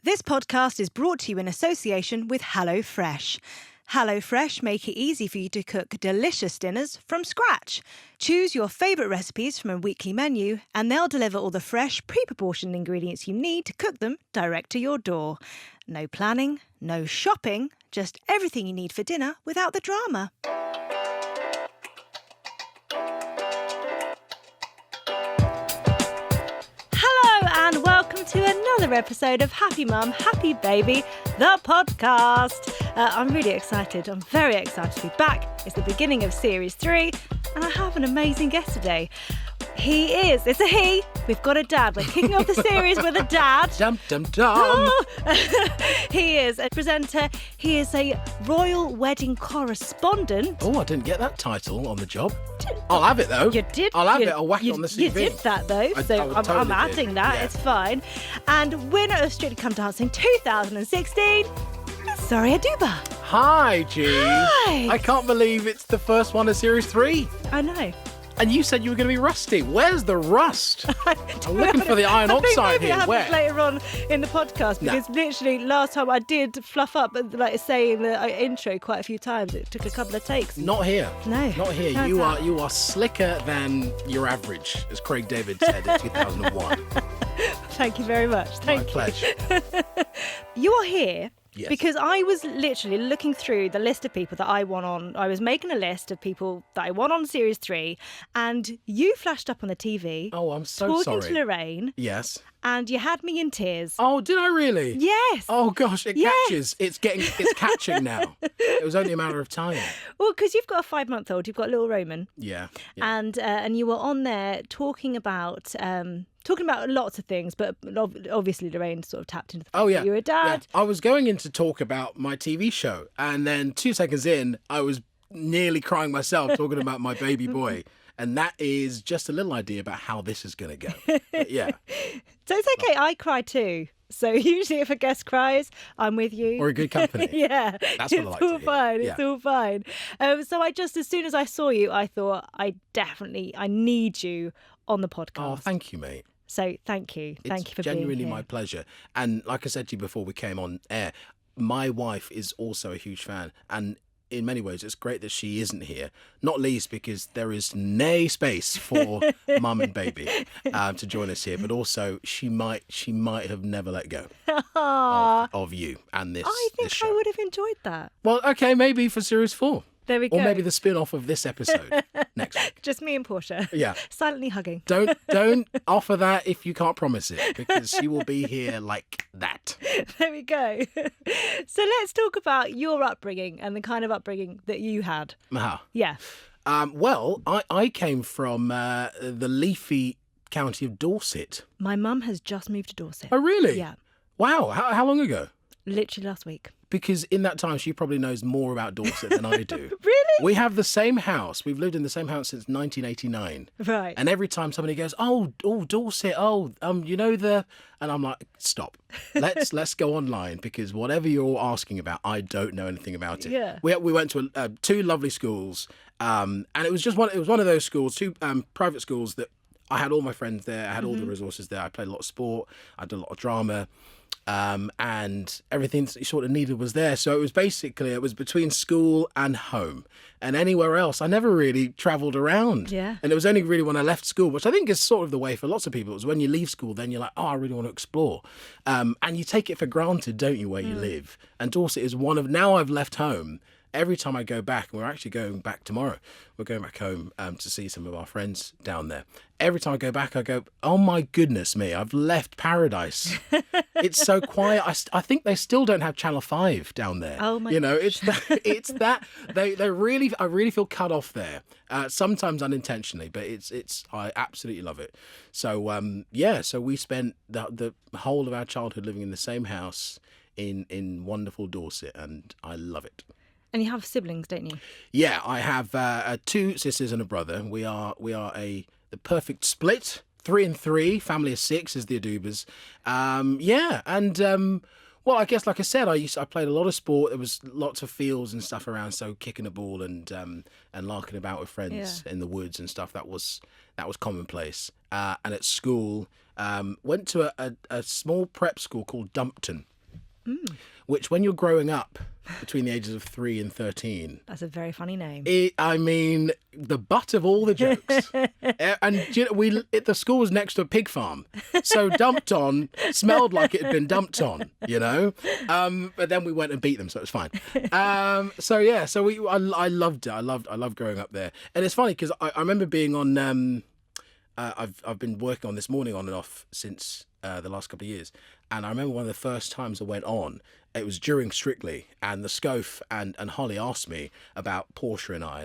This podcast is brought to you in association with HelloFresh. HelloFresh make it easy for you to cook delicious dinners from scratch. Choose your favourite recipes from a weekly menu and they'll deliver all the fresh, pre-proportioned ingredients you need to cook them direct to your door. No planning, no shopping, just everything you need for dinner without the drama. And welcome to another episode of Happy Mum, Happy Baby, the podcast. I'm really excited. I'm very excited to be back. It's the beginning of Series 3 and I have an amazing guest today. It's a he. We've got a dad. We're kicking off the series with a dad. Dum, dum, dum. He is a presenter. He is a royal wedding correspondent. Oh, I didn't get that title on the job. I'll have it, though. You did. I'll have it. I'll whack it on the CV. You did that, though, I'm adding that. Yeah. It's fine. And winner of Strictly Come Dancing 2016, sorry, Oduba. Hi, G. Hi. I can't believe it's the first one of Series 3. I know. And you said you were going to be rusty. Where's the rust? I'm looking for the iron oxide here. I think maybe it Where? happens later on in the podcast because literally last time I did fluff up, like saying the intro quite a few times. It took a couple of takes. Not here. No. Not here. No, You are slicker than your average, as Craig David said in 2001. Thank you very much. Thank My pleasure. You are here. Yes. Because I was literally looking through the list of people that I want on. I was making a list of people that I want on Series 3, and you flashed up on the TV. Oh, I'm so sorry. Talking to Lorraine. Yes. And you had me in tears. Oh, did I really? Yes. Oh gosh, it Yes. catches. It's catching now. It was only a matter of time. Well, because you've got a 5-month-old, you've got little Roman. Yeah. And you were on there talking about lots of things, but obviously Lorraine sort of tapped into the fact that you're a dad. Yeah. I was going in to talk about my TV show, and then 2 seconds in, I was nearly crying myself talking about my baby boy. And that is just a little idea about how this is going to go. But yeah. So it's okay. I cry too. So usually if a guest cries, I'm with you. Or a good company. Yeah. That's what I like to hear. Fine. Yeah. It's all fine. So as soon as I saw you, I thought I need you on the podcast. Oh, thank you, mate. So thank you. Thank you for being here. It's genuinely my pleasure. And like I said to you before we came on air, my wife is also a huge fan. And in many ways, it's great that she isn't here, not least because there is no space for mum and baby to join us here. But also, she might have never let go of you and this. I think this show. I would have enjoyed that. Well, okay, maybe for Series 4. There we go. Or maybe the spin-off of this episode next week. Just me and Portia. Yeah. Silently hugging. Don't offer that if you can't promise it, because she will be here like that. There we go. So let's talk about your upbringing and the kind of upbringing that you had. Yeah. Well, I came from the leafy county of Dorset. My mum has just moved to Dorset. Oh, really? Yeah. Wow. How long ago? Literally last week. Because in that time, she probably knows more about Dorset than I do. Really? We have the same house. We've lived in the same house since 1989. Right. And every time somebody goes, oh, Dorset, you know the... And I'm like, stop. Let's go online, because whatever you're asking about, I don't know anything about it. Yeah. We went to two lovely schools, and it was one of those schools, two private schools that I had all my friends there. I had all the resources there. I played a lot of sport. I did a lot of drama. And everything that you sort of needed was there. So it was between school and home. And anywhere else, I never really travelled around. Yeah. And it was only really when I left school, which I think is sort of the way for lots of people. It was when you leave school, then you're like, oh, I really want to explore. And you take it for granted, don't you, where you live? And Dorset is now I've left home. Every time I go back, and we're actually going back tomorrow, we're going back home to see some of our friends down there. Every time I go back, I go, oh my goodness me, I've left paradise. It's so quiet. I think they still don't have Channel 5 down there. Oh my gosh. It's that they really, I really feel cut off there. Sometimes unintentionally, but I absolutely love it. So so we spent the whole of our childhood living in the same house in wonderful Dorset, and I love it. And you have siblings, don't you? Yeah, I have 2 sisters and a brother. We are the perfect split. 3 and 3, family of 6 is the Odubas. Well, I guess, like I said, I played a lot of sport. There was lots of fields and stuff around, so kicking a ball and larking about with friends in the woods and stuff, that was commonplace. And at school, went to a small prep school called Dumpton. which when you're growing up between the ages of 3 and 13, That's a very funny name. the butt of all the jokes. And the school was next to a pig farm, so dumped on smelled like it had been dumped on, But then we went and beat them, so it was fine. I loved it. I loved growing up there, and it's funny because I remember being on. I've been working on This Morning on and off since the last couple of years, and I remember one of the first times I went on. It was during Strictly, and the Scof and Holly asked me about Portia and I,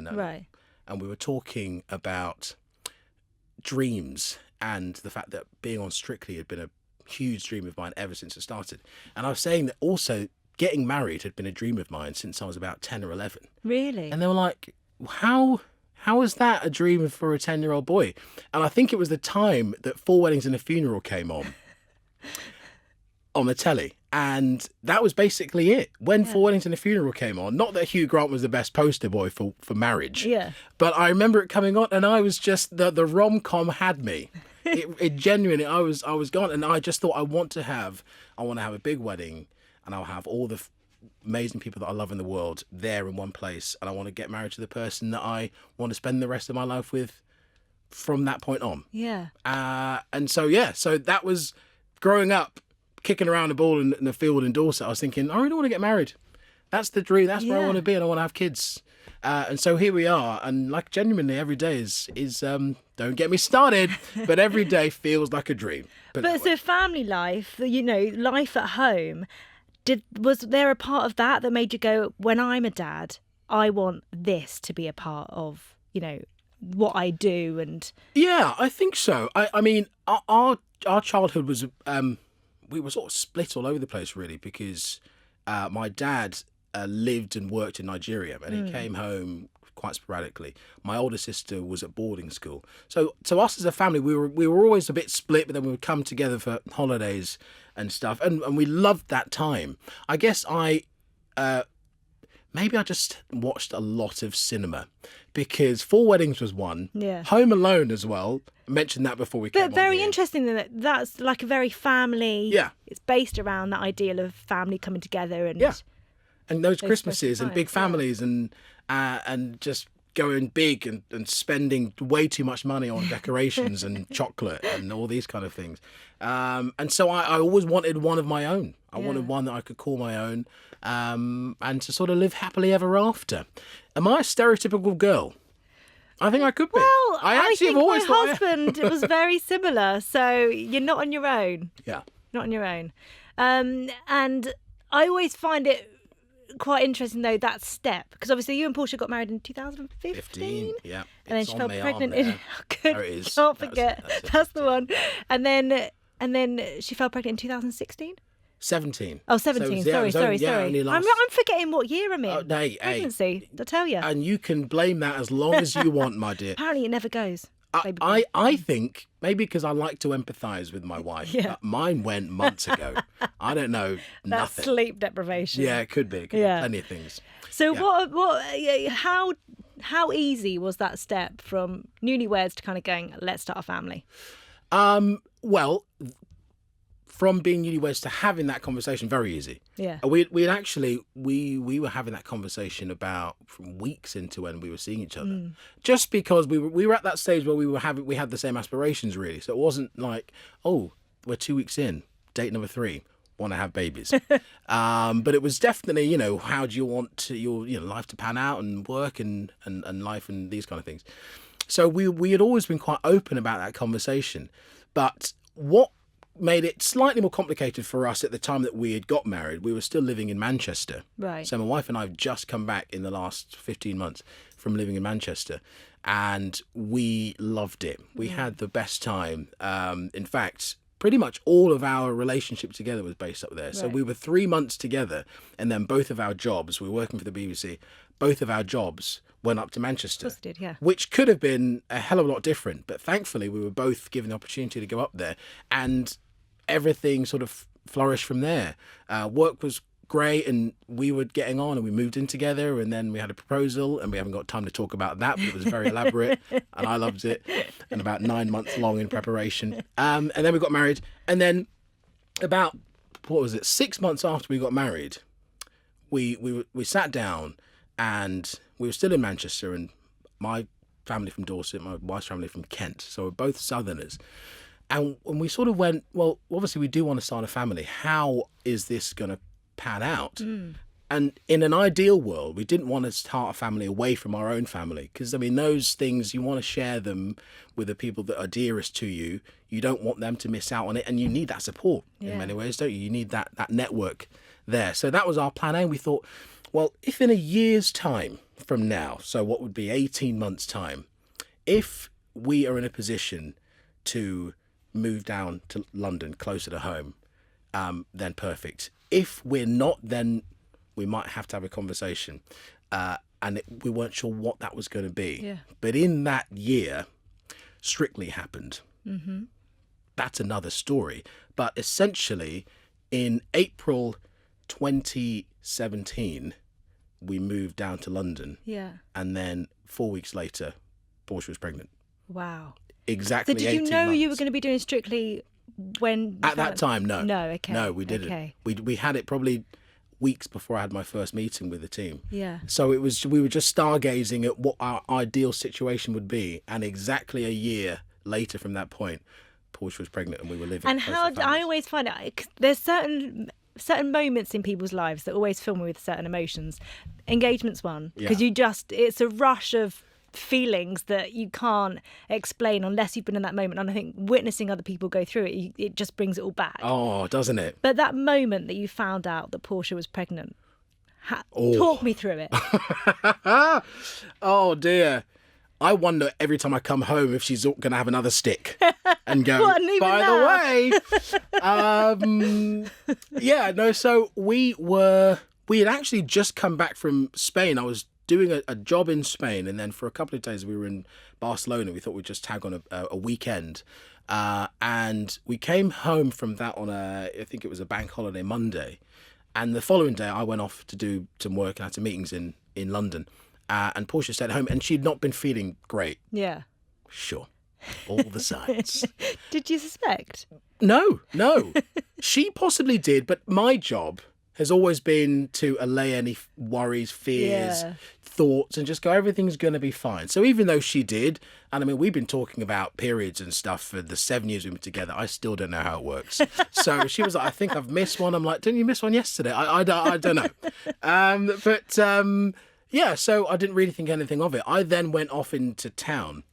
and we were talking about dreams and the fact that being on Strictly had been a huge dream of mine ever since it started. And I was saying that also getting married had been a dream of mine since I was about 10 or 11. Really? And they were like, how is that a dream for a 10-year-old boy? And I think it was the time that Four Weddings and a Funeral came on the telly. And that was basically it. When Four Weddings and a Funeral came on, not that Hugh Grant was the best poster boy for marriage, but I remember it coming on, and I was just, the rom-com had me. It genuinely, I was gone, and I just thought I want to have a big wedding, and I'll have all the amazing people that I love in the world there in one place, and I want to get married to the person that I want to spend the rest of my life with from that point on. So that was growing up, kicking around the ball in the field in Dorset. I was thinking, I really want to get married. That's the dream. That's where I want to be, and I want to have kids. And so here we are, and like genuinely every day is don't get me started, but every day feels like a dream. But so family life, life at home, was there a part of that made you go, when I'm a dad, I want this to be a part of, what I do? And yeah, I think so. I mean, our childhood was we were sort of split all over the place, really, because my dad lived and worked in Nigeria, and he came home quite sporadically. My older sister was at boarding school, so to us as a family, we were always a bit split, but then we would come together for holidays and stuff, and we loved that time. I guess maybe I just watched a lot of cinema, because Four Weddings was one. Home Alone as well. I mentioned that before we came on. But very interesting that's like a very family. It's based around that ideal of family coming together and those Christmases and big families and just going big and spending way too much money on decorations and chocolate and all these kind of things. And so I always wanted one of my own. I wanted one that I could call my own, and to sort of live happily ever after. Am I a stereotypical girl? I think I could be. Well, I actually think have always my husband was very similar. So you're not on your own. Yeah. Not on your own. And I always find it quite interesting, though, that step, because obviously you and Portia got married in 2015. Yeah. And then she fell pregnant in. There it is. Can't forget. That's the one. And then she fell pregnant in 2016. 17. Oh, 17. Sorry. I'm forgetting what year I'm in. Pregnancy, I tell you. And you can blame that as long as you want, my dear. Apparently it never goes. I think maybe because I like to empathise with my wife. Mine went months ago. I don't know nothing. That's sleep deprivation. Yeah, it could be. Plenty of things. So how easy was that step from newlyweds to kind of going, let's start a family? Well, from being newlyweds to having that conversation, very easy. Yeah. We were having that conversation about from weeks into when we were seeing each other, just because we were at that stage where we had the same aspirations, really. So it wasn't like, oh, we're 2 weeks in, date number 3, want to have babies. But it was definitely, how do you want your life to pan out and work and life and these kind of things. So we had always been quite open about that conversation, but what made it slightly more complicated for us at the time that we had got married, we were still living in Manchester. Right. So my wife and I have just come back in the last 15 months from living in Manchester, and we loved it. We had the best time. In fact, pretty much all of our relationship together was based up there. So we were 3 months together, and then both of our jobs, we were working for the BBC, both of our jobs went up to Manchester. Of course it did, which could have been a hell of a lot different. But thankfully, we were both given the opportunity to go up there, and everything sort of flourished from there. Work was great, and we were getting on, and we moved in together, and then we had a proposal, and we haven't got time to talk about that, but it was very elaborate, and I loved it, and about 9 months long in preparation. And then we got married, and then about what was it, 6 months after we got married, we sat down, and we were still in Manchester, and my family from Dorset, my wife's family from Kent, so we're both Southerners. And we sort of went, well, obviously we do want to start a family. How is this going to pan out? And in an ideal world, we didn't want to start a family away from our own family, because, I mean, those things, you want to share them with the people that are dearest to you. You don't want them to miss out on it, and you need that support in many ways, don't you? You need that network there. So that was our plan A. And we thought, well, if in a year's time from now, so what would be 18 months' time, if we are in a position to move down to London, closer to home, then perfect. If we're not, then we might have to have a conversation. We weren't sure what that was going to be. Yeah. But in that year, Strictly happened. Mm-hmm. That's another story. But essentially, in April 2017, we moved down to London. Yeah. And then 4 weeks later, Portia was pregnant. Wow. Exactly. So did you 18 know months. you were going to be doing Strictly when... At that time, no. No, okay. No, we didn't. Okay. We had it probably weeks before I had my first meeting with the team. Yeah. So we were just stargazing at what our ideal situation would be, and exactly a year later from that point, Portia was pregnant and we were living. And how I always find it, there's certain moments in people's lives that always fill me with certain emotions. Engagement's one, because it's a rush of feelings that you can't explain unless you've been in that moment. And I think witnessing other people go through it, it just brings it all back. Oh, doesn't it? But that moment that you found out that Portia was pregnant, talk me through it. Oh dear. I wonder every time I come home if she's going to have another stick and go, What, and even by now? the way. So we had actually just come back from Spain. I was doing a job in Spain, and then for a couple of days we were in Barcelona. We thought we'd just tag on a weekend. And we came home from that on I think it was a bank holiday Monday. And the following day I went off to do some work and had some meetings in London. And Portia stayed at home, and she'd not been feeling great. Yeah. Sure. All the signs. Did you suspect? No. She possibly did, but my job has always been to allay any worries, fears, thoughts, and just go, everything's going to be fine. So even though she did, and I mean, we've been talking about periods and stuff for the 7 years we've been together, I still don't know how it works. So she was like, I think I've missed one. I'm like, didn't you miss one yesterday? I don't know. So I didn't really think anything of it. I then went off into town,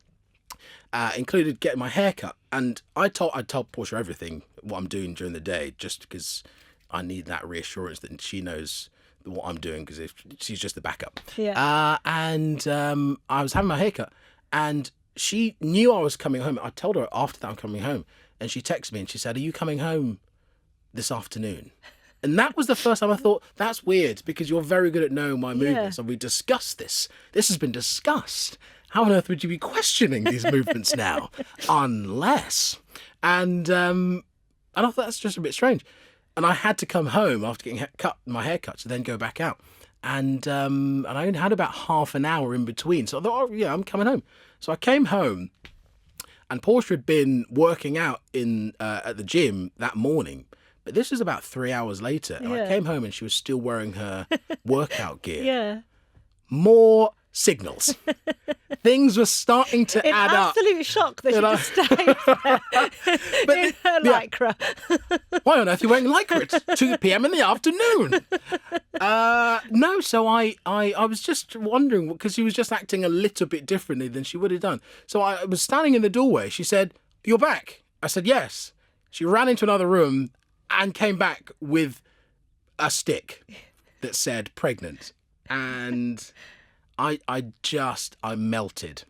included getting my hair cut. And I told Portia everything, what I'm doing during the day, just because I need that reassurance that she knows what I'm doing, because if she's just the backup. Yeah. I was having my hair cut, and she knew I was coming home. I told her after that I'm coming home, and she texted me and she said, "Are you coming home this afternoon?" And that was the first time I thought, that's weird, because you're very good at knowing my movements, and we discussed this. This has been discussed. How on earth would you be questioning these movements now? Unless. And I thought that's just a bit strange. And I had to come home after getting my hair cut to then go back out. And I only had about half an hour in between. So I thought, I'm coming home. So I came home, and Portia had been working out at the gym that morning. But this was about 3 hours later. And I came home and she was still wearing her workout gear. Yeah. More signals. Things were starting to add up. Absolute shock that she just stayed there in her lycra. Why on earth are you wearing lycra at 2 p.m. in the afternoon? No, so I was just wondering, because she was just acting a little bit differently than she would have done. So I was standing in the doorway. She said, "You're back?" I said, "Yes." She ran into another room and came back with a stick that said pregnant. And I melted.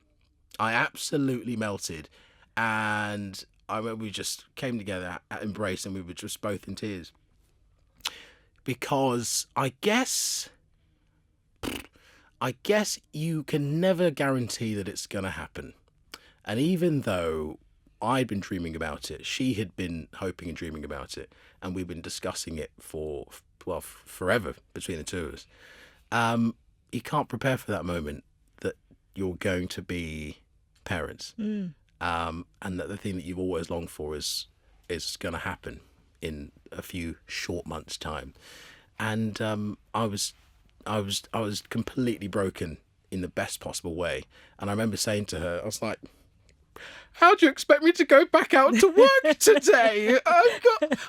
I absolutely melted. And I remember we just came together, embraced, and we were just both in tears. Because I guess you can never guarantee that it's going to happen. And even though I'd been dreaming about it, she had been hoping and dreaming about it, and we've been discussing it for forever between the two of us. You can't prepare for that moment that you're going to be parents, and that the thing that you've always longed for is going to happen. in a few short months' time, and I was completely broken in the best possible way. And I remember saying to her, I was like, how do you expect me to go back out to work today? I've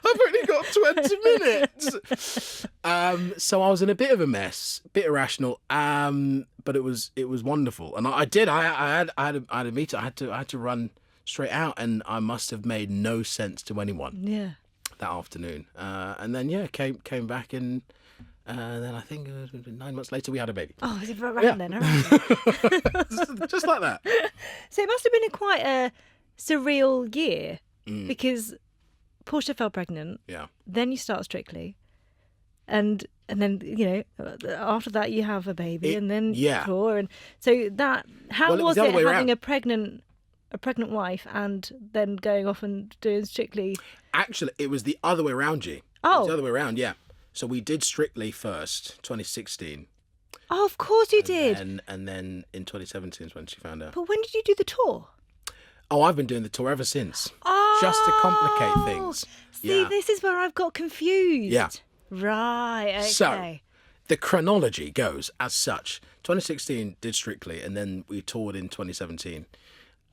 only got 20 minutes. So I was in a bit of a mess, a bit irrational. But it was wonderful, and I had a meeting. I had to run straight out, and I must have made no sense to anyone. Yeah. That afternoon, and then came back, and then I think 9 months later we had a baby. Oh, is it around then? Around then. Just like that. So it must have been quite a surreal year because Portia fell pregnant. Yeah. Then you start Strictly, and then after that you have a baby, and then tour, and so that was it having a pregnant wife and then going off and doing Strictly? Actually, it was the other way around, G. Oh, it was the other way around, yeah. So we did Strictly first, 2016. Oh, of course you did. And then in 2017 is when she found out. But when did you do the tour? Oh, I've been doing the tour ever since. Oh, just to complicate things. See, this is where I've got confused. Yeah. Right, okay. So, the chronology goes as such. 2016 did Strictly, and then we toured in 2017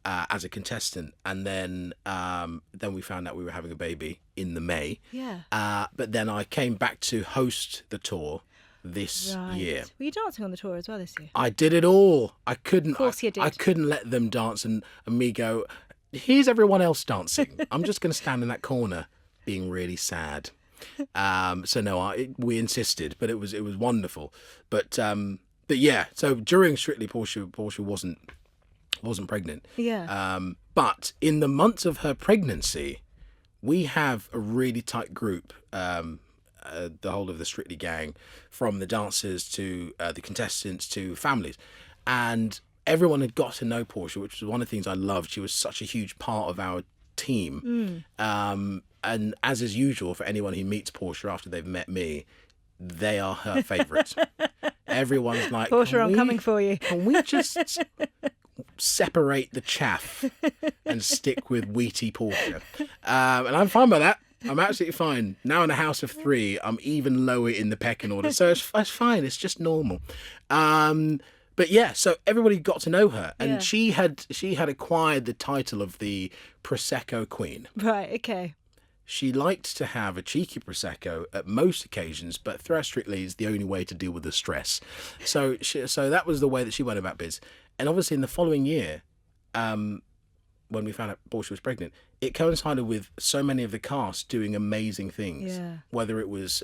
as a contestant, and then we found out we were having a baby in the May. Yeah. But then I came back to host the tour this year. Were you dancing on the tour as well this year? I did it all. I couldn't. Of course you did. I couldn't let them dance and me go, here's everyone else dancing. I'm just going to stand in that corner being really sad. So no, we insisted, but it was wonderful. But yeah, so during Strictly, Portia wasn't pregnant. Yeah. But in the months of her pregnancy, we have a really tight group. The whole of the Strictly gang, from the dancers to the contestants to families, and everyone had got to know Portia, which was one of the things I loved. She was such a huge part of our team. And as is usual for anyone who meets Portia after they've met me, they are her favourite. Everyone's like, Portia, I'm coming for you. Can we just separate the chaff and stick with Wheaty Portia? And I'm fine by that. I'm absolutely fine. Now in a house of three, I'm even lower in the pecking order. So it's fine. It's just normal. But yeah, so everybody got to know her, and she had acquired the title of the Prosecco Queen. Right, okay. She liked to have a cheeky Prosecco at most occasions, but throughout Strictly is the only way to deal with the stress. So that was the way that she went about biz. And obviously in the following year, when we found out Portia was pregnant, it coincided with so many of the cast doing amazing things. Yeah. Whether it was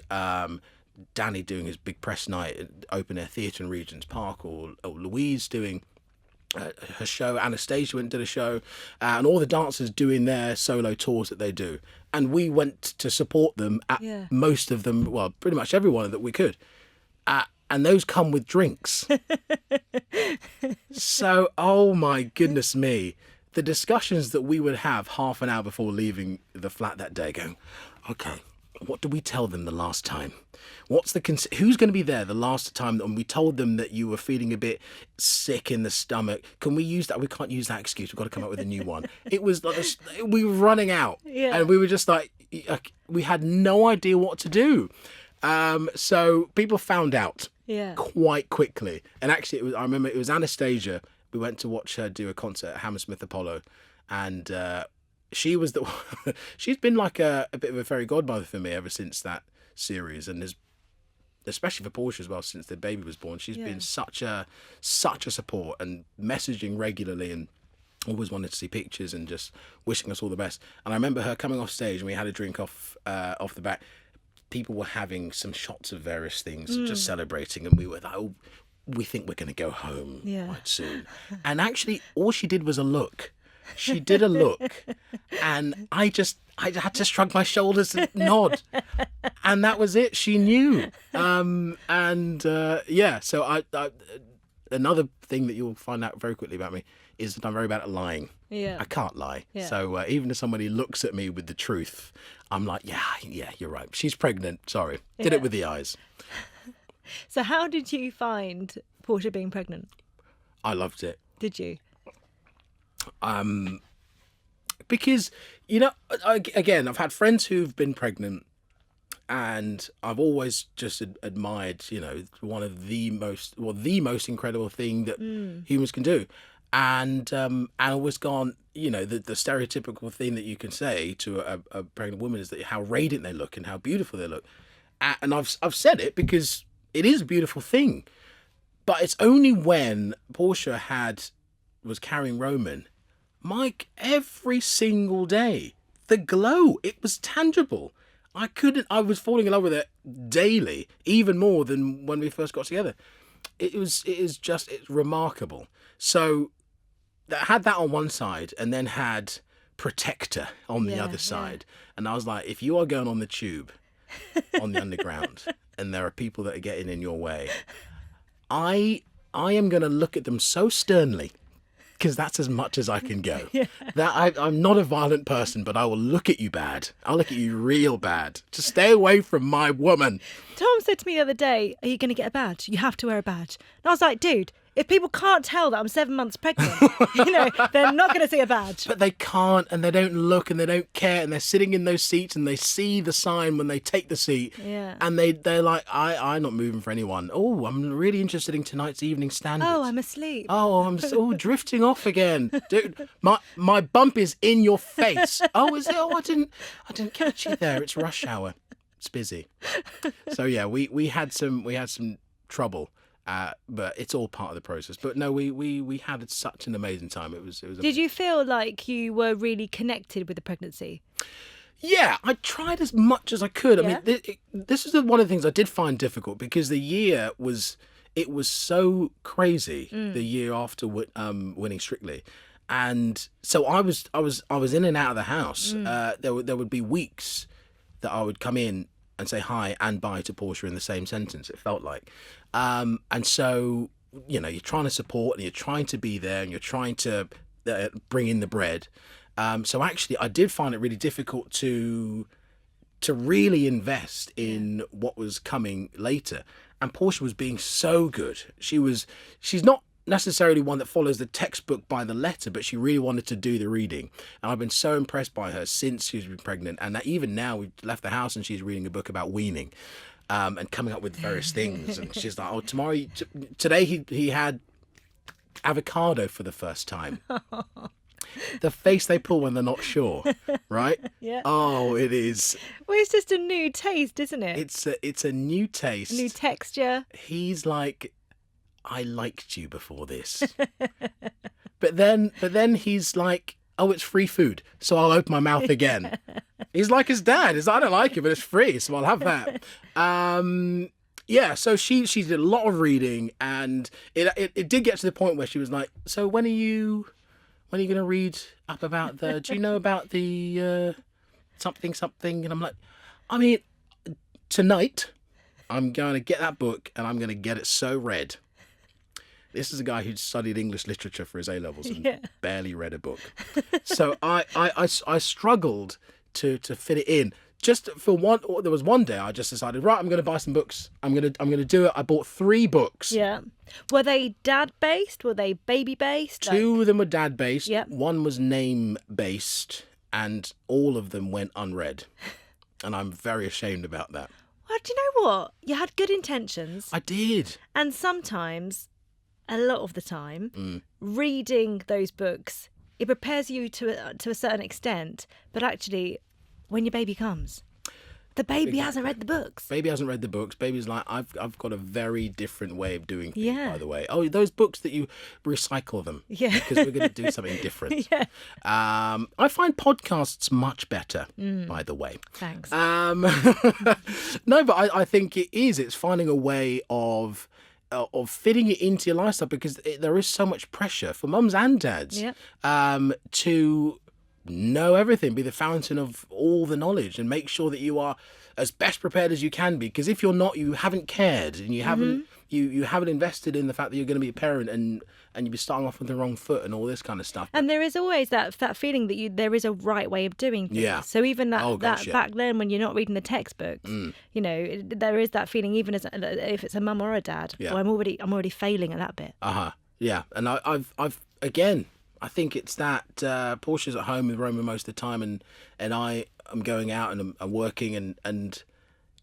Danny doing his big press night at Open Air Theatre in Regent's Park, or Louise doing her show, Anastasia went and did a show, and all the dancers doing their solo tours that they do. And we went to support them at most of them, well, pretty much everyone that we could. And those come with drinks. So, oh my goodness me. The discussions that we would have half an hour before leaving the flat that day, going, okay, what did we tell them the last time? Who's going to be there the last time when we told them that you were feeling a bit sick in the stomach? Can we use that? We can't use that excuse. We've got to come up with a new one. It was like we were running out, and we were just like, we had no idea what to do. So people found out quite quickly, and actually, I remember it was Anastasia. We went to watch her do a concert at Hammersmith Apollo, and she was she's been like a bit of a fairy godmother for me ever since that series, and especially for Portia as well, since the baby was born. She's been such a support, and messaging regularly, and always wanted to see pictures and just wishing us all the best. And I remember her coming off stage, and we had a drink off the back. People were having some shots of various things, just celebrating, and we were like, oh, we think we're going to go home quite soon. And actually, all she did was a look. She did a look, and I had to shrug my shoulders and nod, and that was it. She knew. So I another thing that you'll find out very quickly about me is that I'm very bad at lying. Yeah, I can't lie. Yeah. So even if somebody looks at me with the truth, I'm like, yeah, you're right. She's pregnant. Sorry, did it with the eyes. So how did you find Portia being pregnant? I loved it. Did you? Because, again, I've had friends who've been pregnant, and I've always just admired, one of the most incredible thing that humans can do. And always gone, the stereotypical thing that you can say to a pregnant woman is that how radiant they look and how beautiful they look. And I've said it because it is a beautiful thing. But it's only when Portia was carrying Roman, Mike, every single day, the glow, it was tangible. I was falling in love with it daily, even more than when we first got together. It's remarkable. So that had that on one side, and then had Protector on the other side. And I was like, if you are going on the tube, on the underground, and there are people that are getting in your way, I am going to look at them so sternly, because that's as much as I can go. That I'm not a violent person, but I will look at you bad. I'll look at you real bad. Just stay away from my woman. Tom said to me the other day, are you going to get a badge? You have to wear a badge. And I was like, dude, if people can't tell that I'm 7 months pregnant, they're not going to see a badge. But they can't, and they don't look, and they don't care, and they're sitting in those seats, and they see the sign when they take the seat, and they're like, I'm not moving for anyone. Oh, I'm really interested in tonight's Evening Standard. Oh, I'm asleep. Oh, I'm drifting off again. Dude, my bump is in your face. Oh, is it? Oh, I didn't catch you there. It's rush hour. It's busy. So yeah, we had some trouble. But it's all part of the process. But no, we had such an amazing time. It was. Did you feel like you were really connected with the pregnancy? Yeah, I tried as much as I could. I mean, this is one of the things I did find difficult, because the year was so crazy. The year after winning Strictly, and so I was in and out of the house. There would be weeks that I would come in and say hi and bye to Portia in the same sentence, it felt like. And so, you're trying to support, and you're trying to be there, and you're trying to bring in the bread. So actually, I did find it really difficult to really invest in what was coming later. And Portia was being so good. She's not necessarily one that follows the textbook by the letter, but she really wanted to do the reading. And I've been so impressed by her since she's been pregnant. And that even now, we've left the house and she's reading a book about weaning, and coming up with various things. And she's like, oh, today he had avocado for the first time. The face they pull when they're not sure, right? Yeah. Oh, it is. Well, it's just a new taste, isn't it? It's a new taste. New texture. He's like, I liked you before this. but then he's like, oh, it's free food, so I'll open my mouth again. He's like his dad. He's like, I don't like it, but it's free, so I'll have that. Yeah, so she did a lot of reading, and it did get to the point where she was like, so when are you going to read up about do you know about the something? And I'm like, I mean, tonight I'm going to get that book, and I'm going to get it so read. This is a guy who'd studied English literature for his A-levels and barely read a book. So I struggled to fit it in. Just for there was one day I just decided, right, I'm going to buy some books. I'm going to do it. I bought 3 books. Yeah. Were they dad-based? Were they baby-based? 2 of them were dad-based. Yep. 1 was name-based, and all of them went unread. And I'm very ashamed about that. Well, do you know what? You had good intentions. I did. And sometimes, a lot of the time, reading those books, it prepares you to a certain extent, but actually, when your baby comes, the baby hasn't read the books. Baby hasn't read the books. Baby's like, I've got a very different way of doing things, Yeah. by the way. Oh, those books that you recycle them. Yeah. Because we're going to do something different. Yeah. I find podcasts much better, by the way. Thanks. No, but I think it is. It's finding a way of fitting it into your lifestyle, because there is so much pressure for mums and dads to know everything, be the fountain of all the knowledge, and make sure that you are as best prepared as you can be. Because if you're not, you haven't cared, and you haven't you haven't invested in the fact that you're going to be a parent, and you'll be starting off with the wrong foot and all this kind of stuff. And there is always that feeling that there is a right way of doing things. Yeah. So even that gosh, back then, when you're not reading the textbooks, there is that feeling, even as if it's a mum or a dad. Yeah. Well, I'm already failing at that bit. Yeah. And I've again, I think it's that Portia's at home with Roman most of the time, and I am going out and I'm working, and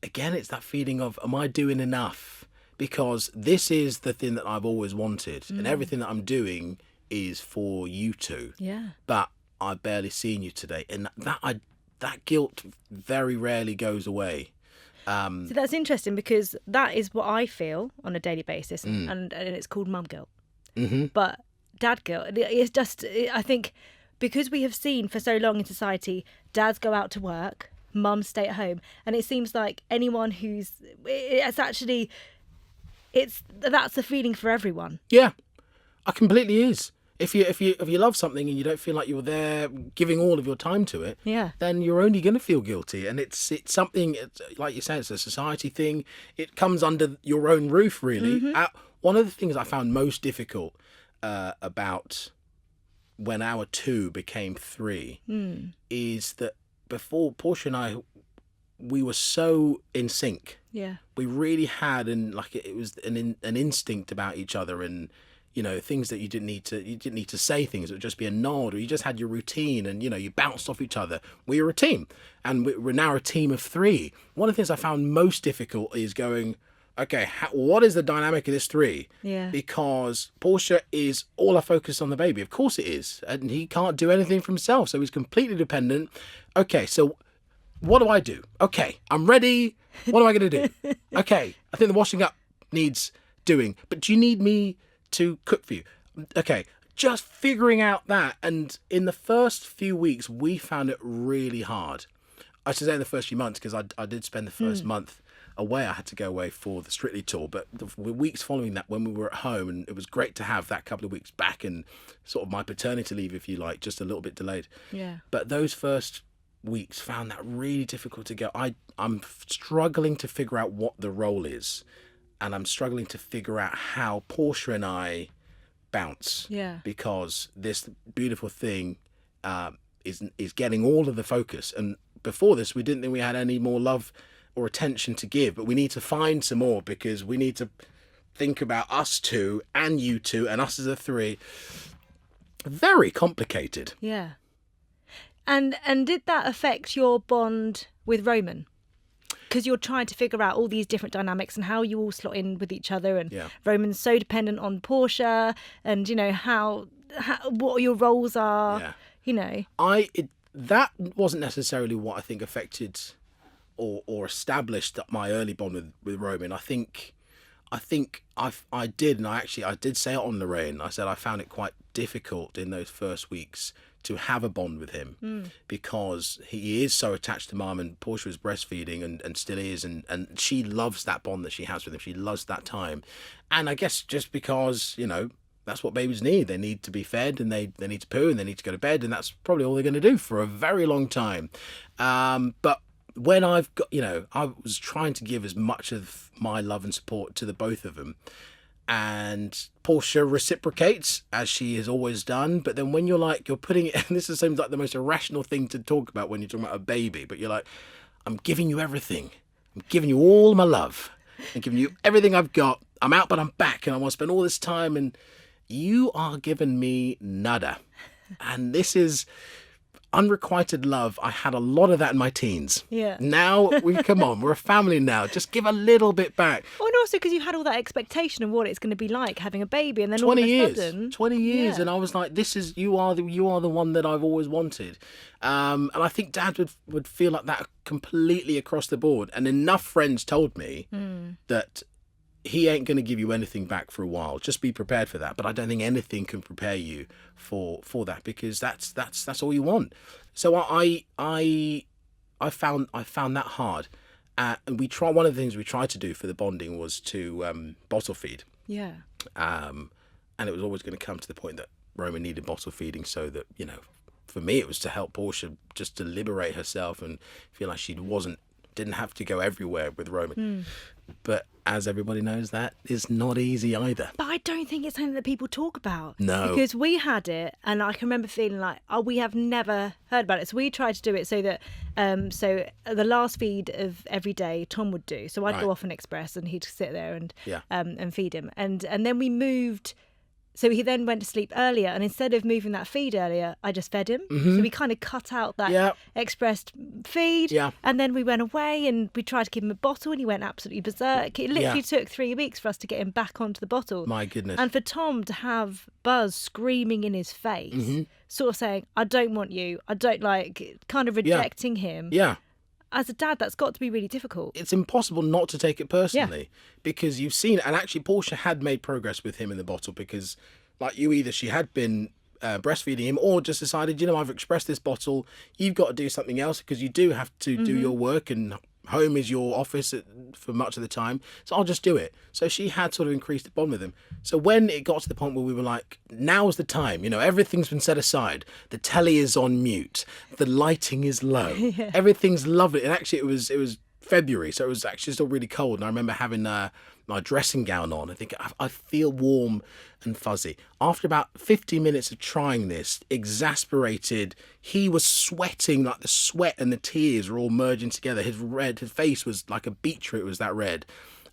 again, it's that feeling of, am I doing enough? Because this is the thing that I've always wanted, and everything that I'm doing is for you two. Yeah. But I've barely seen you today, and that guilt very rarely goes away. So that's interesting, because that is what I feel on a daily basis, and it's called mum guilt. Mm-hmm. But dad guilt, it's just, I think, because we have seen for so long in society, dads go out to work, mums stay at home, and it seems like anyone that's the feeling for everyone. Yeah, it completely is. If you love something and you don't feel like you're there giving all of your time to it, then you're only going to feel guilty. And it's something, like you say, it's a society thing. It comes under your own roof, really. One of the things I found most difficult about when our 2 became 3 is that before, Portia and I, we were so in sync. Yeah, we really had, and like it was an instinct about each other, and things that you didn't need to say things. It would just be a nod, or you just had your routine, and you bounced off each other. We were a team, and we're now a team of 3. One of the things I found most difficult is going, okay, what is the dynamic of this 3? Yeah. Because Portia is all our focus on the baby. Of course it is, and he can't do anything for himself, so he's completely dependent. Okay, so what do I do? Okay, I'm ready. What am I going to do? Okay, I think the washing up needs doing, but do you need me to cook for you? Okay, just figuring out that. And in the first few weeks, we found it really hard. I should say in the first few months, because I did spend the first month away. I had to go away for the Strictly tour, but the weeks following that, when we were at home, and it was great to have that couple of weeks back, and sort of my paternity leave, if you like, just a little bit delayed. Yeah. But those first weeks found that really difficult to go. I'm struggling to figure out what the role is, and I'm struggling to figure out how Portia and I bounce. Yeah. Because this beautiful thing is getting all of the focus, and before this we didn't think we had any more love or attention to give, but we need to find some more, because we need to think about us 2 and you 2 and us as a 3. Very complicated. Yeah. And did that affect your bond with Roman? Because you're trying to figure out all these different dynamics and how you all slot in with each other, and Roman's so dependent on Portia, and how what your roles are. That wasn't necessarily what I think affected or established my early bond with Roman. I think I did, and I did say it on Lorraine. I said I found it quite difficult in those first weeks to have a bond with him, because he is so attached to mum, and Portia was breastfeeding and still is, and she loves that bond that she has with him. She loves that time. And I guess just because, that's what babies need. They need to be fed, and they need to poo, and they need to go to bed, and that's probably all they're going to do for a very long time. But when I've got, I was trying to give as much of my love and support to the both of them, and Portia reciprocates, as she has always done. But then when you're putting it, and this seems like the most irrational thing to talk about when you're talking about a baby, but you're like, I'm giving you everything. I'm giving you all my love. I'm giving you everything I've got. I'm out, but I'm back, and I want to spend all this time, and you are giving me nada. And this is unrequited love. I had a lot of that in my teens. Yeah. Now come on, we're a family now. Just give a little bit back. Well, and also because you had all that expectation of what it's going to be like having a baby, and then 20 all of a years, sudden, 20 years, and I was like, you are the one that I've always wanted. And I think Dad would feel like that completely across the board. And enough friends told me that he ain't going to give you anything back for a while. Just be prepared for that. But I don't think anything can prepare you for that, because that's all you want. So I found that hard. And one of the things we tried to do for the bonding was to bottle feed. Yeah. And it was always going to come to the point that Roman needed bottle feeding, so that, for me it was to help Portia just to liberate herself and feel like she didn't have to go everywhere with Roman. But as everybody knows, that is not easy either. But I don't think it's something that people talk about. No. Because we had it, and I can remember feeling like, we have never heard about it. So we tried to do it so that, so the last feed of every day Tom would do. So I'd go off on Express, and he'd sit there and feed him. And then we moved So he then went to sleep earlier, and instead of moving that feed earlier, I just fed him. So we kind of cut out that expressed feed. Yeah. And then we went away and we tried to give him a bottle, and he went absolutely berserk. It literally took 3 weeks for us to get him back onto the bottle. My goodness. And for Tom to have Buzz screaming in his face, sort of saying, I don't want you, I don't like, kind of rejecting him. Yeah. As a dad, that's got to be really difficult. It's impossible not to take it personally because you've seen it. And actually, Portia had made progress with him in the bottle because, like you, either she had been breastfeeding him or just decided, I've expressed this bottle. You've got to do something else because you do have to do your work, and home is your office for much of the time. So I'll just do it. So she had sort of increased the bond with him. So when it got to the point where we were like, now's the time, everything's been set aside. The telly is on mute. The lighting is low. Everything's lovely. And actually it was February, so it was actually still really cold. And I remember having my dressing gown on. I think I feel warm and fuzzy. After about 50 minutes of trying this, exasperated, he was sweating, like the sweat and the tears were all merging together. His face was like a beetroot, it was that red.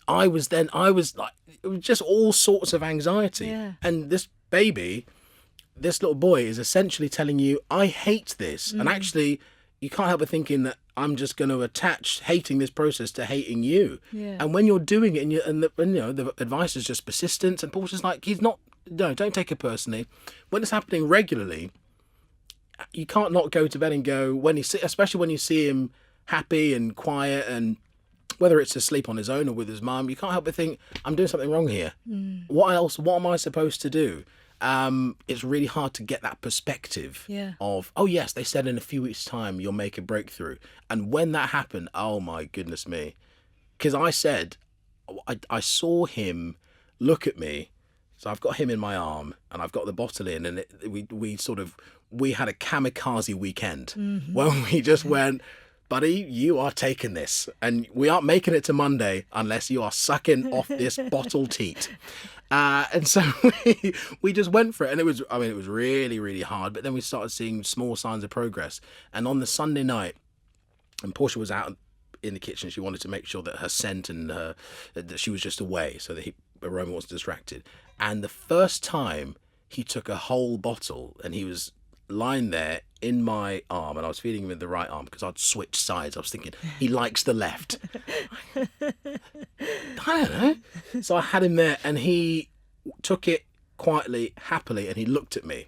I was like, it was just all sorts of anxiety. Yeah. And this little boy is essentially telling you, I hate this. And actually, you can't help but thinking that I'm just going to attach hating this process to hating you. Yeah. And when you're doing it and the advice is just persistent, and Paul's just like, don't take it personally. When it's happening regularly, you can't not go to bed and go, especially when you see him happy and quiet, and whether it's asleep on his own or with his mum, you can't help but think, I'm doing something wrong here. What else? What am I supposed to do? It's really hard to get that perspective of, oh yes, they said in a few weeks' time you'll make a breakthrough. And when that happened, oh my goodness me. Because I said, I saw him look at me. So I've got him in my arm and I've got the bottle in, and we had a kamikaze weekend when we just went, buddy, you are taking this, and we aren't making it to Monday unless you are sucking off this bottle teat. And so we just went for it, and it was really, really hard, but then we started seeing small signs of progress. And on the Sunday night, and Portia was out in the kitchen, she wanted to make sure that her scent and that she was just away so that Aroma wasn't distracted. And the first time he took a whole bottle, and he was lying there in my arm, and I was feeding him with the right arm because I'd switched sides. I was thinking, he likes the left. I don't know. So I had him there, and he took it quietly, happily, and he looked at me.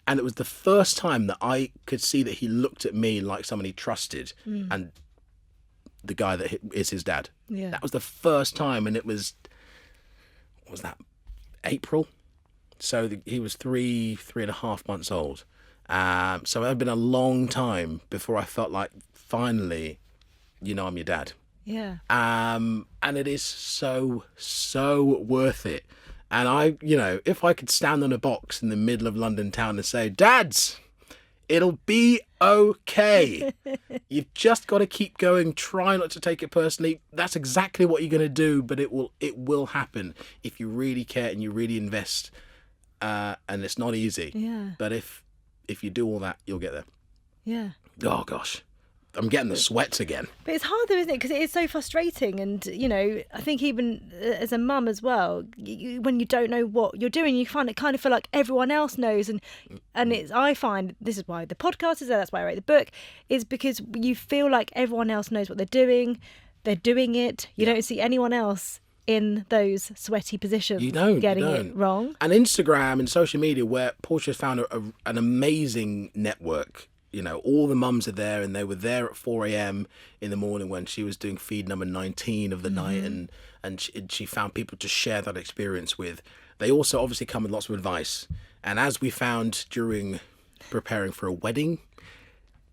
And it was the first time that I could see that he looked at me like someone he trusted, and the guy that is his dad. Yeah. That was the first time, and it was, what was that, April? So he was 3.5 months old. So it had been a long time before I felt like, finally, I'm your dad. Yeah. And it is so, so worth it. And if I could stand on a box in the middle of London town and say, Dads, it'll be okay. You've just got to keep going. Try not to take it personally. That's exactly what you're going to do, but it will happen if you really care and you really invest. And it's not easy. Yeah. But if you do all that, you'll get there. Yeah. Oh gosh, I'm getting the sweats again. But it's hard though, isn't it? Because it is so frustrating, and I think even as a mum as well, when you don't know what you're doing, you kind of feel like everyone else knows, and I find this is why the podcast is there. That's why I wrote the book, is because you feel like everyone else knows what they're doing. They're doing it. You don't see anyone else in those sweaty positions getting it wrong. And Instagram and social media, where Portia's found an amazing network. All the mums are there, and they were there at 4 a.m. in the morning when she was doing feed number 19 of the night, and she found people to share that experience with. They also obviously come with lots of advice. And as we found during preparing for a wedding,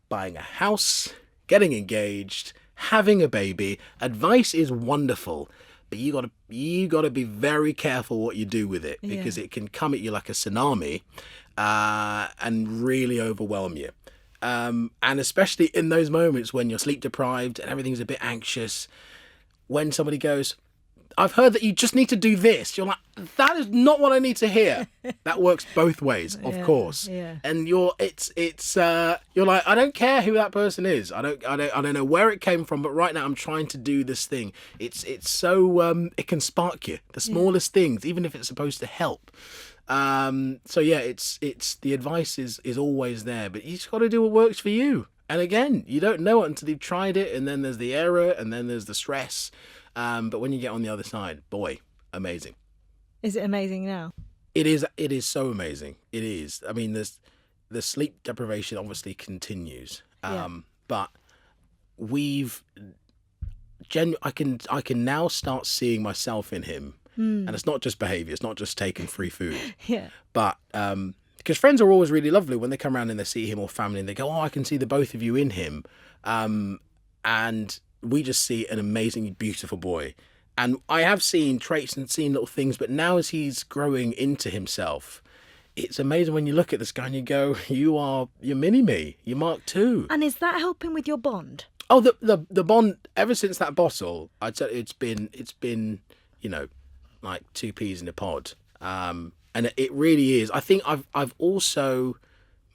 buying a house, getting engaged, having a baby, advice is wonderful. But you gotta be very careful what you do with it, because it can come at you like a tsunami, and really overwhelm you. And especially in those moments when you're sleep deprived and everything's a bit anxious, when somebody goes, I've heard that you just need to do this. You're like, that is not what I need to hear. That works both ways, of course. Yeah. And you're like, I don't care who that person is. I don't know where it came from, but right now I'm trying to do this thing. It's so it can spark you. The smallest things, even if it's supposed to help. So yeah, it's the advice is always there, but you just got to do what works for you. And again, you don't know it until you've tried it, and then there's the error, and then there's the stress. But when you get on the other side, boy, amazing. Is it amazing now? It is so amazing. It is. I mean, the sleep deprivation obviously continues. But I can now start seeing myself in him. And it's not just behaviour, it's not just taking free food. Yeah. But because friends are always really lovely when they come around and they see him, or family, and they go, oh, I can see the both of you in him. And we just see an amazingly beautiful boy. And I have seen traits and seen little things, but now as he's growing into himself, it's amazing when you look at this guy and you go, you're mini-me, you're Mark II. And is that helping with your bond? Oh, the bond, ever since that bottle, I'd say it's been, like two peas in a pod. And it really is. I think I've also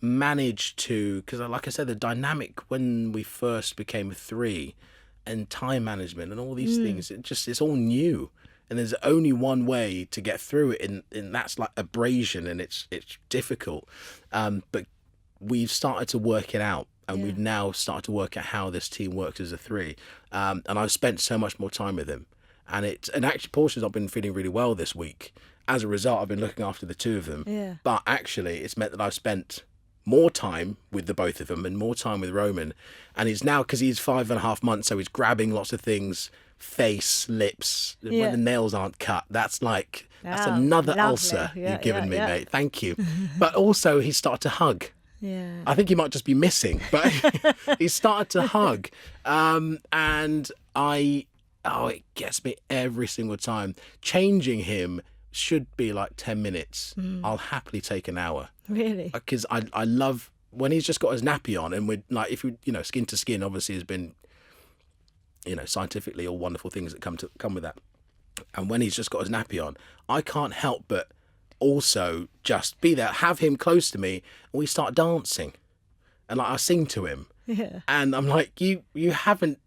managed to, because like I said, the dynamic when we first became three, and time management and all these things, it's all new, and there's only one way to get through it, and that's like abrasion, and it's difficult, but we've started to work it out, and we've now started to work out how this team works as a three, and I've spent so much more time with him, and actually Portia's not been feeling really well this week. As a result, I've been looking after the two of them, but actually it's meant that I've spent more time with the both of them and more time with Roman, and he's now, because he's 5.5 months, so he's grabbing lots of things, face, lips, when the nails aren't cut, that's another ulcer you've given me, mate, thank you. But also he's started to hug. I think he might just be missing, but he's started to hug, and it gets me every single time. Changing him should be like 10 minutes. I'll happily take an hour. Really? Because I love when he's just got his nappy on, and we're like, if we, skin to skin obviously has been, scientifically all wonderful things that come with that. And when he's just got his nappy on, I can't help but also just be there, have him close to me, and we start dancing. And like I sing to him. And I'm like, you haven't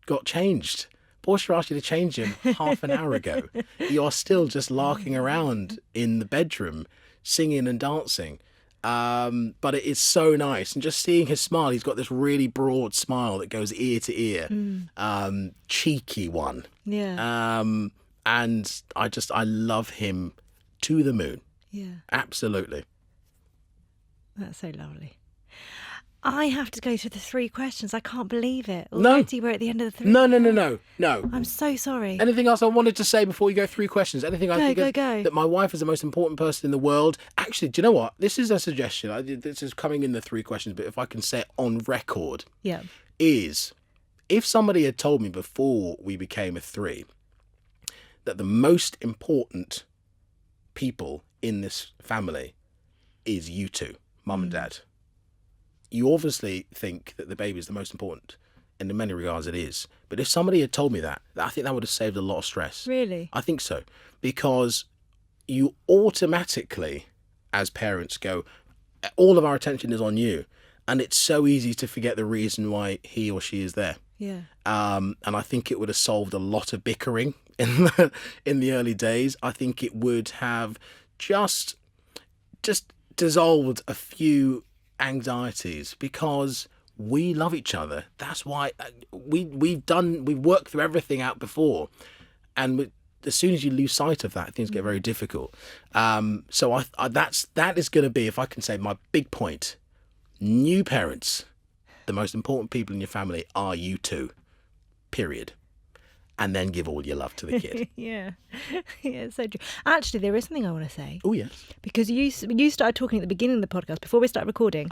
got changed. Portia asked you to change him half an hour ago. You are still just larking around in the bedroom, singing and dancing. But it is so nice. And just seeing his smile, he's got this really broad smile that goes ear to ear. Cheeky one. And I love him to the moon. Absolutely. That's so lovely. I have to go through the 3 questions. I can't believe it. No. Already we're at the end of the 3. No. I'm so sorry. Anything else I wanted to say before you go 3 questions? Anything I think go. that my wife is the most important person in the world? Actually, do you know what? This is a suggestion. This is coming in the 3 questions, but if I can say it on record, is if somebody had told me before we became a 3 that the most important people in this family is you two, mum and dad. You obviously think that the baby is the most important, and in many regards it is. But if somebody had told me that, I think that would have saved a lot of stress. Really? I think so. Because you automatically, as parents, go, all of our attention is on you. And it's so easy to forget the reason why he or she is there. And I think it would have solved a lot of bickering in the early days. I think it would have just dissolved a few anxieties, because we love each other. That's why we've worked through everything out before, and as soon as you lose sight of that, things get very difficult. So that is going to be, if I can say, my big point. New parents, the most important people in your family are you two, period. And then give all your love to the kid. Yeah, it's so true. Actually, there is something I want to say. Oh, yes. Because you started talking at the beginning of the podcast, before we started recording,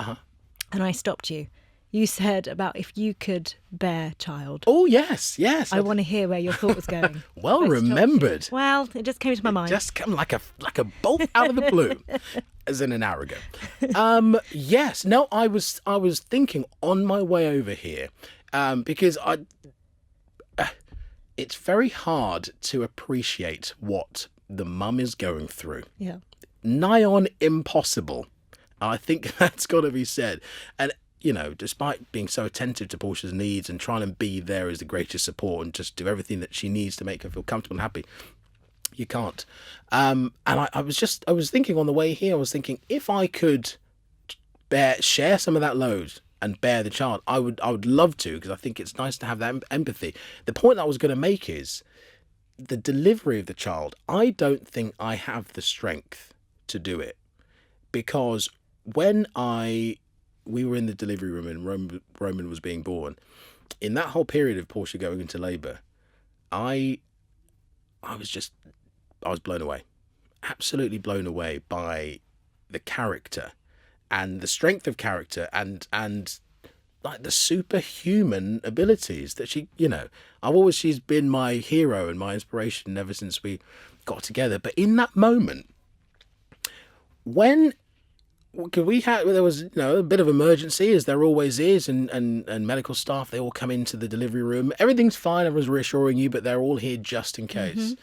and I stopped you. You said about if you could bear child. Oh, yes. I want to hear where your thought was going. Well remembered. Well, it just came to my mind. Just come like a bolt out of the blue, as in an hour ago. Yes. No, I was thinking on my way over here, because it's very hard to appreciate what the mum is going through. Yeah. Nigh on impossible. I think that's got to be said. And, despite being so attentive to Portia's needs and trying to be there as the greatest support and just do everything that she needs to make her feel comfortable and happy, You can't. And I was thinking on the way here, I was thinking if I could share some of that load and bear the child, I would love to, because I think it's nice to have that empathy. The point I was going to make is the delivery of the child. I don't think I have the strength to do it, because when we were in the delivery room and Roman was being born, in that whole period of Portia going into labour, I was blown away, absolutely blown away by the character and the strength of character and like the superhuman abilities that she's been my hero and my inspiration ever since we got together. But in that moment, when there was a bit of emergency, as there always is, and medical staff, they all come into the delivery room. Everything's fine. Everyone's reassuring you, but they're all here just in case. Mm-hmm.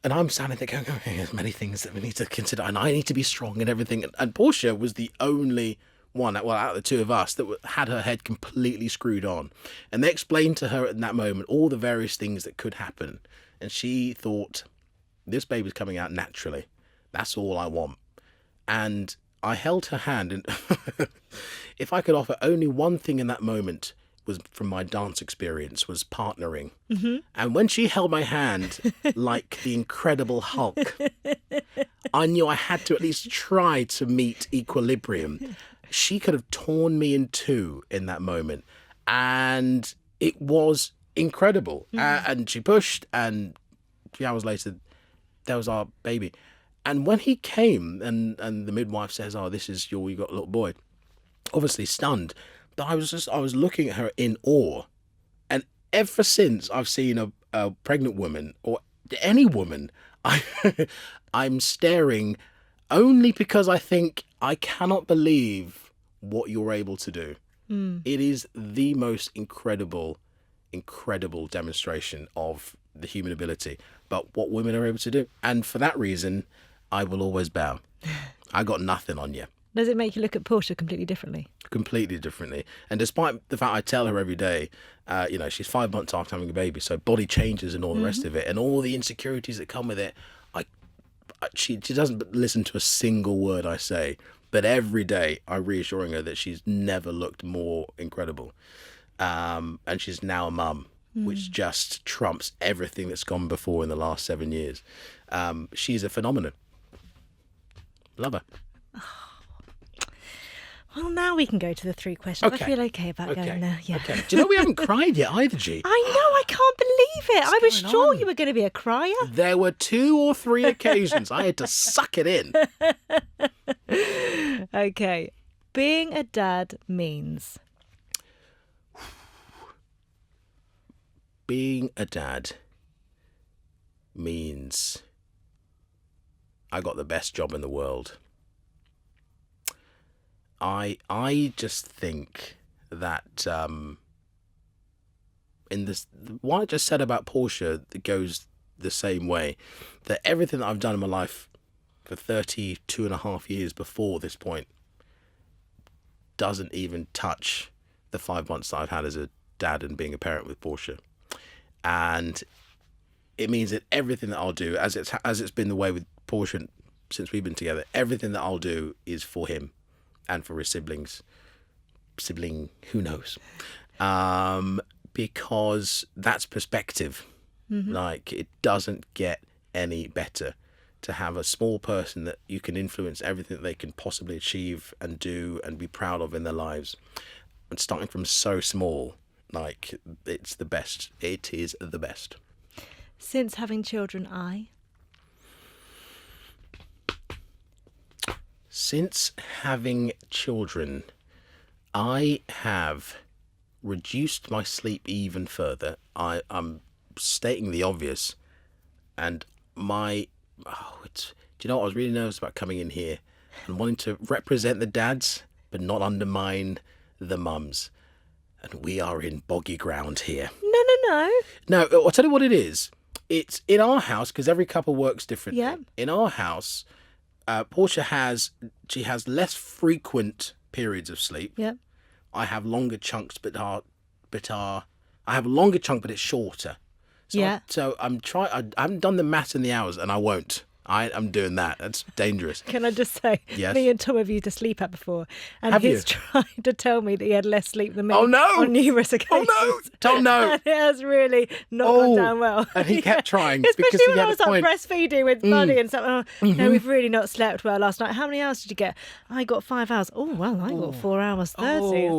And I'm standing there going, okay, there's many things that we need to consider, and I need to be strong and everything. And Portia was the only one, out of the two of us, that had her head completely screwed on. And they explained to her in that moment all the various things that could happen. And she thought, this baby's coming out naturally. That's all I want. And I held her hand, and if I could offer only one thing in that moment, was from my dance experience, was partnering. Mm-hmm. And when she held my hand like the Incredible Hulk, I knew I had to at least try to meet equilibrium. She could have torn me in two in that moment, and it was incredible. Mm-hmm. And she pushed, and 3 hours later, there was our baby. And when he came, and the midwife says, "Oh, this is you got a little boy," obviously stunned. But I was looking at her in awe. And ever since I've seen a pregnant woman, or any woman, I'm staring only because I think, I cannot believe what you're able to do. Mm. It is the most incredible demonstration of the human ability, but what women are able to do. And for that reason, I will always bow. I got nothing on you. Does it make you look at Portia completely differently? Completely differently. And despite the fact I tell her every day, she's 5 months after having a baby, so body changes and all the rest of it, and all the insecurities that come with it, she doesn't listen to a single word I say, but every day I'm reassuring her that she's never looked more incredible. And she's now a mum, which just trumps everything that's gone before in the last 7 years. She's a phenomenon. Love her. Well, now we can go to the 3 questions. Okay. I feel okay about going there. Yeah. Okay. Do you know we haven't cried yet either, G? I know. I can't believe it. I was sure you were going to be a crier. There were 2 or 3 occasions I had to suck it in. Okay. Being a dad means? Being a dad means I got the best job in the world. I just think that in this, what I just said about Portia, that goes the same way, that everything that I've done in my life for 32 and a half years before this point doesn't even touch the 5 months that I've had as a dad and being a parent with Portia. And it means that everything that I'll do, as it's been the way with Portia since we've been together, everything that I'll do is for him and for his siblings. Who knows? Because that's perspective. Mm-hmm. Like, it doesn't get any better to have a small person that you can influence everything that they can possibly achieve and do and be proud of in their lives. And starting from so small, like, it's the best. It is the best. Since having children, Since having children, I have reduced my sleep even further. I'm stating the obvious, and do you know what? I was really nervous about coming in here and wanting to represent the dads, but not undermine the mums. And we are in boggy ground here. No, I'll tell you what it is. It's in our house, because every couple works differently. Yeah. In our house, Portia has less frequent periods of sleep. Yeah. I have longer chunks, but I have a longer chunk, but it's shorter. So Yeah. so I'm trying. I haven't done the maths and the hours, and I won't. I'm doing that. That's dangerous. Can I just say, Yes. me and Tom have used a sleep app before, and Have he's you? trying to tell me that he had less sleep than me Oh, no! on numerous occasions. Oh no! Tom, no! And it has really not gone down well. And he kept trying Especially because he when had I a was like point. breastfeeding with Buddy and stuff. Oh, no, we've really not slept well last night. How many hours did you get? I got 5 hours. Oh, well, I got 4 hours 30. It's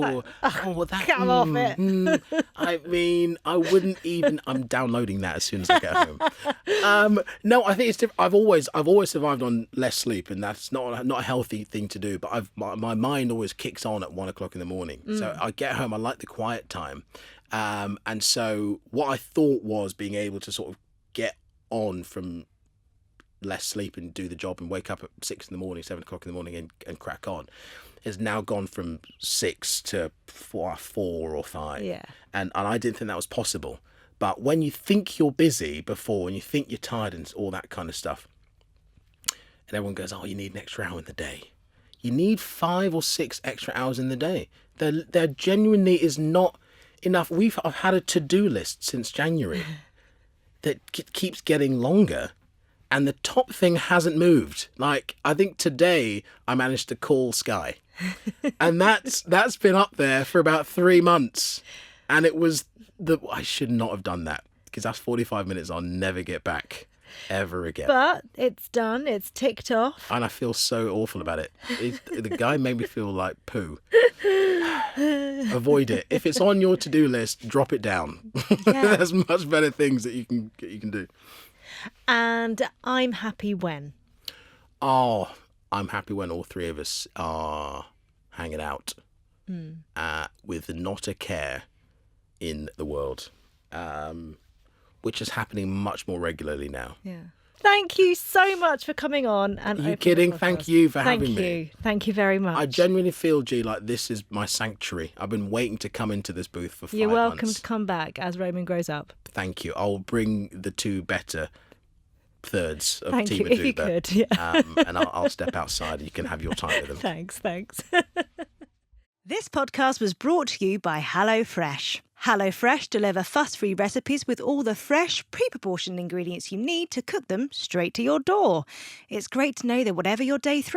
like, come off it. I mean, I wouldn't even. I'm downloading that as soon as I get home. No, I think it's different. I've always survived on less sleep, and that's not a healthy thing to do. But my mind always kicks on at 1 o'clock in the morning. So I get home. I like the quiet time, and so what I thought was being able to sort of get on from less sleep and do the job and wake up at 6 in the morning, 7 o'clock in the morning and crack on, has now gone from 6 to 4 or 5. Yeah. And I didn't think that was possible. But when you think you're busy before and you think you're tired and all that kind of stuff, and everyone goes, oh, you need an extra hour in the day. You need 5 or 6 extra hours in the day. There genuinely is not enough. I've had a to-do list since January that keeps getting longer, and the top thing hasn't moved. Like, I think today I managed to call Sky, and that's been up there for about 3 months, and it was I should not have done that, because that's 45 minutes I'll never get back ever again. But it's done. It's ticked off. And I feel so awful about it. The guy made me feel like poo. Avoid it. If it's on your to-do list, drop it down. Yeah. There's much better things that you can do. And I'm happy when. Oh, I'm happy when all three of us are hanging out with not a care in the world, which is happening much more regularly now. Yeah. Thank you so much for coming on. And Are you opening kidding? the podcast. Thank you for having me. Thank you very much. I genuinely feel, G, like this is my sanctuary. I've been waiting to come into this booth for 5 months. You're welcome to come back as Roman grows up. Thank you. I'll bring the 2 better thirds of Thank Team you, Oduba. if you could. Yeah. And I'll step outside and you can have your time with them. Thanks. This podcast was brought to you by HelloFresh. HelloFresh deliver fuss-free recipes with all the fresh, pre-proportioned ingredients you need to cook them straight to your door. It's great to know that whatever your day throws,